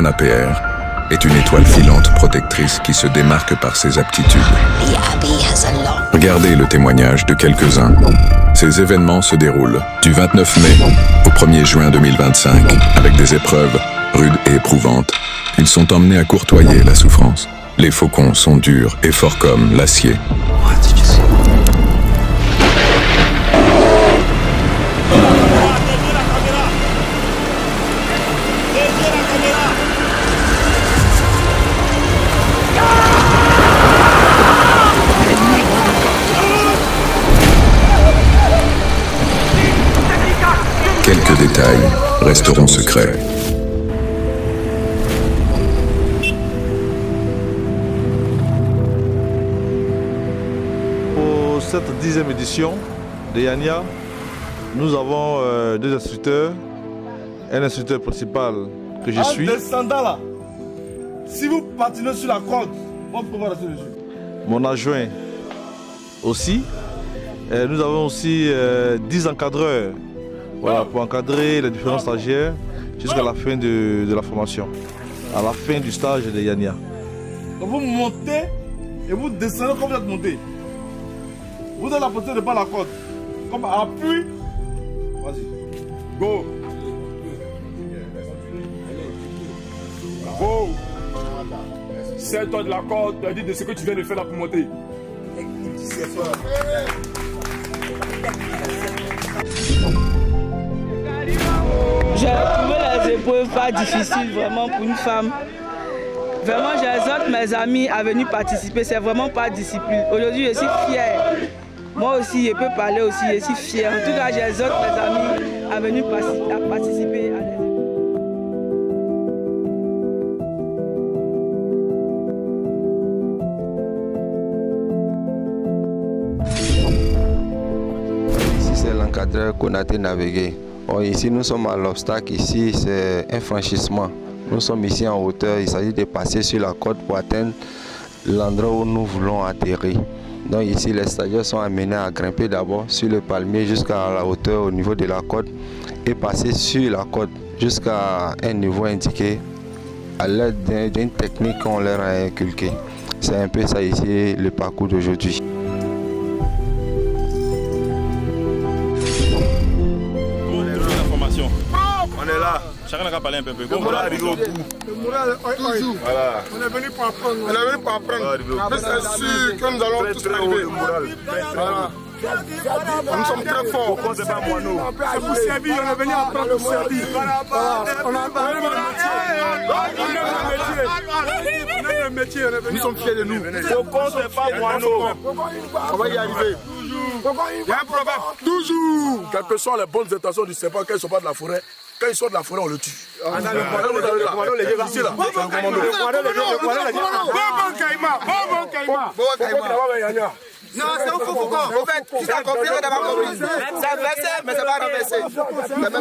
Un APR est une étoile filante protectrice qui se démarque par ses aptitudes. Regardez le témoignage de quelques-uns. Ces événements se déroulent du 29 mai au 1er juin 2025 avec des épreuves rudes et éprouvantes. Ils sont emmenés à courtoyer la souffrance. Les faucons sont durs et forts comme l'acier. Quelques détails resteront secrets. Pour cette 10e édition de Yania, nous avons deux instructeurs. Un instructeur principal que je suis. En descendant là, si vous patinez sur la corde, on peut rester dessus. Mon adjoint aussi. Nous avons aussi 10 encadreurs. Voilà, pour encadrer les différents stagiaires jusqu'à la fin de la formation, à la fin du stage de Yania. Donc vous montez et vous descendez comme vous êtes monté. Vous avez la position de pas la corde. Comme appui. Vas-y. Go. Go. Serre-toi de la corde, tu as dit de ce que tu viens de faire là pour monter. J'ai trouvé les épreuves pas difficiles vraiment pour une femme. Vraiment, j'exhorte mes amis à venir participer, c'est vraiment pas discipline. Aujourd'hui, je suis fière. Moi aussi, je peux parler aussi, je suis fière. En tout cas, j'exhorte mes amis à venir participer à les épreuves. Ici, c'est l'encadreur Konaté Navigué. Ici, nous sommes à l'obstacle. Ici, c'est un franchissement. Nous sommes ici en hauteur. Il s'agit de passer sur la côte pour atteindre l'endroit où nous voulons atterrir. Donc ici, les stagiaires sont amenés à grimper d'abord sur le palmier jusqu'à la hauteur au niveau de la côte et passer sur la côte jusqu'à un niveau indiqué à l'aide d'une technique qu'on leur a inculquée. C'est un peu ça ici, le parcours d'aujourd'hui. On est là. Chacun a parlé un peu. Le moral arrive au bout. Le moral, toujours. Voilà. On est venu pour apprendre. On est venu pour apprendre. Après, c'est sûr que nous allons tous arriver. Voilà. Nous sommes très forts. C'est pas moi, nous. C'est pour servir. On est venu apprendre pour servir. On a un métier. Nous sommes fiers de nous. C'est pas moi, nous. On va y arriver. Il y a un proverbe. Toujours. Quelles que soient les bonnes intentions du serpent, quand ils ne sont pas de la forêt, quand ils sortent de la forêt, on le tue. Non, c'est un faux faucon. En fait, tu t'as compris, on n'a pas compris. C'est inversé, mais c'est pas renversé. C'est même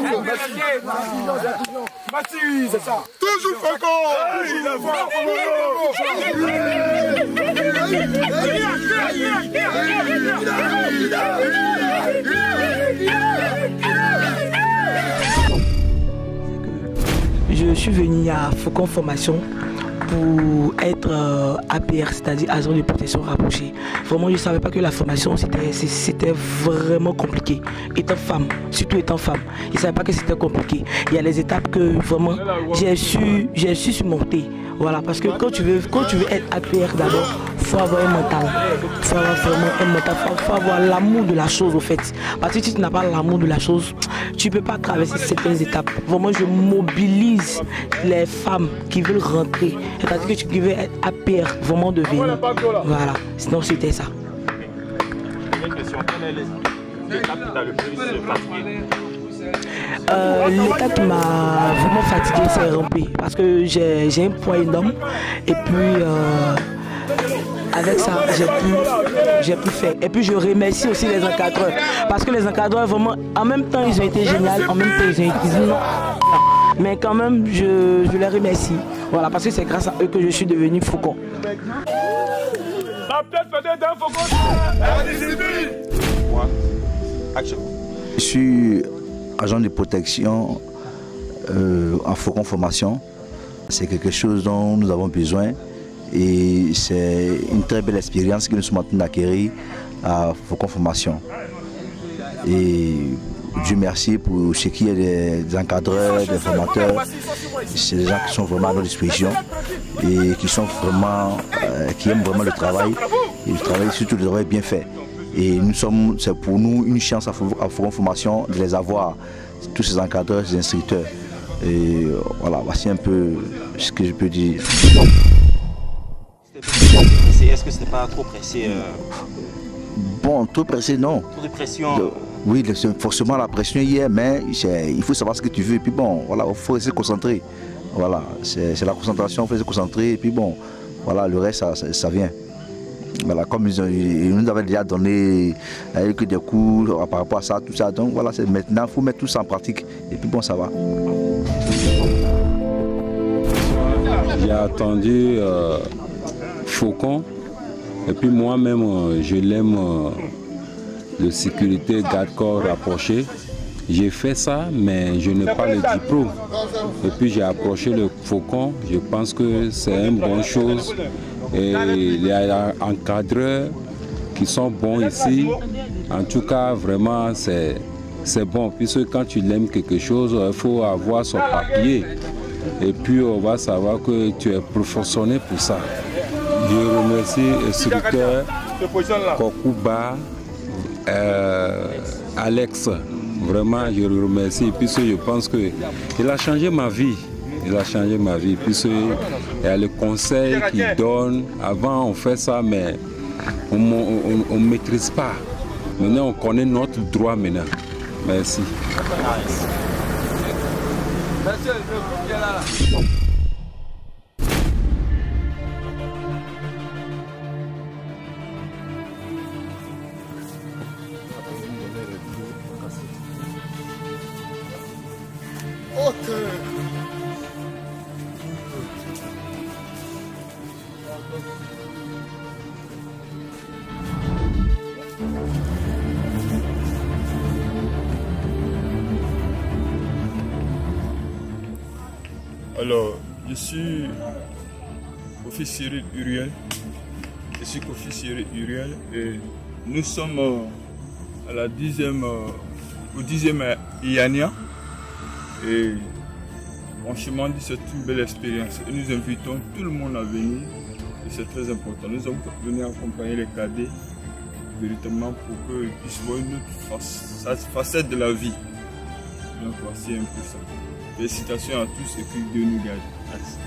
Mathieu, c'est ça. Toujours faucon. Je suis venu à Faucon Formation pour être APR, c'est-à-dire agent de protection rapproché. Vraiment, je ne savais pas que la formation, c'était vraiment compliqué. Étant femme, surtout étant femme, je ne savais pas que c'était compliqué. Il y a les étapes que vraiment j'ai su surmonter. Voilà, parce que quand tu veux être APR d'abord, il faut avoir un mental. Il faut avoir vraiment un mental. Il faut avoir l'amour de la chose, au fait. Parce que si tu n'as pas l'amour de la chose, tu ne peux pas traverser certaines étapes. Vraiment, je mobilise les femmes qui veulent rentrer. C'est-à-dire que tu veux être APR, vraiment devenir. Voilà, sinon c'était ça. Une question, quelle est l'étape qui t'a le plus fatigué? L'étape qui m'a vraiment fatigué, c'est ramper. Parce que j'ai un poids énorme. Et puis, avec ça, j'ai pu faire. Et puis, je remercie aussi les encadreurs. Parce que les encadreurs, vraiment, en même temps, ils ont été géniaux. En même temps, ils ont été non. Mais quand même, je les remercie. Voilà, parce que c'est grâce à eux que je suis devenu faucon. La tête peut-être d'un faucon. Je suis agent de protection en Faucon Formation. c'est quelque chose dont nous avons besoin et c'est une très belle expérience que nous sommes en train d'acquérir à Faucon Formation. Et Dieu merci pour ce qui est des encadreurs, des formateurs. C'est des gens qui sont vraiment à notre disposition et qui sont vraiment, qui aiment vraiment le travail et le travail, surtout le travail bien fait. Et c'est pour nous une chance à Faucon Formation de les avoir, tous ces encadreurs, ces instructeurs. Et voilà, voici un peu ce que je peux dire. Est-ce que c'était pas trop pressé Bon, trop pressé, non. Trop de pression. Oui, forcément la pression hier, mais il faut savoir ce que tu veux. Et puis bon, voilà, il faut rester concentré. Voilà, c'est la concentration, il faut rester concentré. Et puis bon, voilà, le reste, ça vient. Voilà, comme ils nous avaient déjà donné avec des cours par rapport à ça, tout ça. Donc voilà, maintenant, il faut mettre tout ça en pratique. Et puis bon, ça va. J'ai attendu Faucon. Et puis moi-même, je l'aime, de sécurité garde-corps rapproché. J'ai fait ça, mais je n'ai pas le diplôme. Et puis j'ai approché le Faucon. Je pense que c'est une bonne chose. Et il y a des encadreurs qui sont bons ici. En tout cas, vraiment, c'est bon. Puisque quand tu aimes quelque chose, il faut avoir son papier. Et puis on va savoir que tu es professionnel pour ça. Je remercie l'instructeur Kokuba, Alex. Vraiment, je le remercie puisque je pense qu'il a changé ma vie. Il a changé ma vie puisqu'il y a le conseil qu'il donne. Avant, on fait ça, mais on ne maîtrise pas. Maintenant, on connaît notre droit maintenant. Merci. Alors, je suis officier Uriel. Je suis officier Uriel et nous sommes à la 10e, au 10e IANIA. Et franchement, c'est une belle expérience. Et nous invitons tout le monde à venir. Et c'est très important. Nous allons venir accompagner les cadets véritablement pour qu'ils puissent voir une autre facette de la vie. Donc voici un peu ça. Félicitations à tous et que Dieu nous garde. Merci.